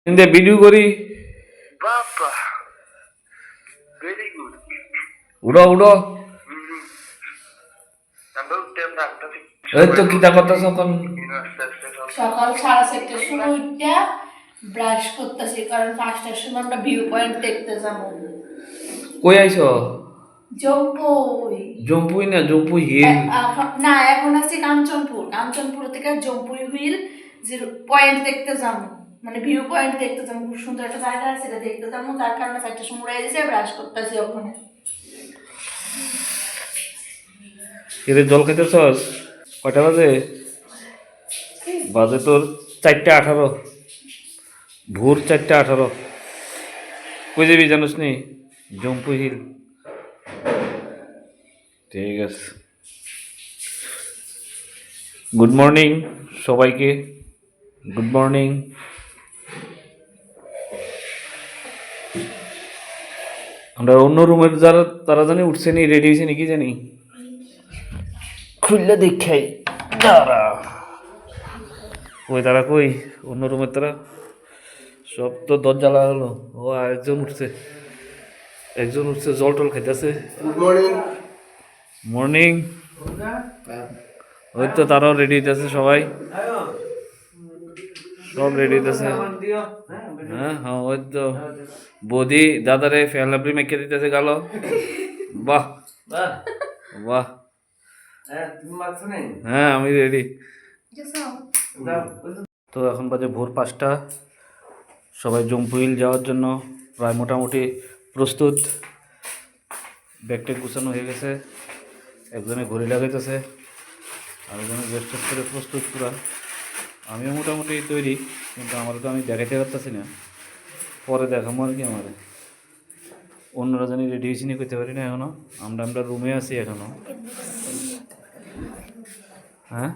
ইন্দে video করি বাবা very good উড়ো উড়ো আমরা উঠতে আমরা আটটা থেকে এই তো কিতা করতেছ এখন সকাল 4:30টার সময় উঠে ব্রাশ করতেছি, কারণ 5টার সময় আমরা ভিউ পয়েন্ট দেখতে যাবো। কই আইছো? জম্পুই জম্পুই না জম্পুই হিল না, এখন আছি কাঞ্চনপুর। কাঞ্চনপুর থেকে জম্পুই হিল যে পয়েন্ট দেখতে যাবো, মানে ভিউ পয়েন্ট দেখতে যাবো। খুব সুন্দর একটা জায়গা আছে, এটা দেখতে যাবো। তার কারণে 4টার সময় উড়ে গেছে, ব্রাশ করতেছি ওখানে। এর জল খাইতেছস? কয়টা বাজে? বাজে তোর 4:18, ভোর 4:18। কই যাবি জানোস নি? জম্পু হিল। ঠিক আছে, গুড মর্নিং সবাইকে, গুড মর্নিং। আমরা অন্য রুমের যারা তারা জানি উঠছে নি, রেডি হয়েছে নাকি জানি, খুললে দেখাই তারা। ওই তারা কই অন্য রুমের তারা সব তো দরজা লাগালো। ও একজন উঠছে, একজন উঠছে, জল টল খাইতেছে। Good morning morning. ওই তো তারাও রেডি হইতেছে, সবাই সব রেডি হইতেছে। হ্যাঁ হ্যাঁ, ওই তো বৌদি দাদারে ফেলাবরি মেখে দিতেছে গালো। বাহ বাহ, হ্যাঁ আমি রেডি। তো এখন বাজে ভোর 5টা, সবাই জম্পু হিল যাওয়ার জন্য প্রায় মোটামুটি প্রস্তুত। ব্যাগটা গুছানো হয়ে গেছে, একজনে ঘড়ি লাগাইতেছে, আরেকজনে ড্রেস করে প্রস্তুত পুরা। আমিও মোটামুটি তৈরি, কিন্তু আমার তো আমি দেখাইতে পারতেছি না, পরে দেখাবো আর কি। আমার অন্যরা জানি রেডি হয়েছি না, করতে পারি না এখনও। আমরা রুমে আছি এখনও। হ্যাঁ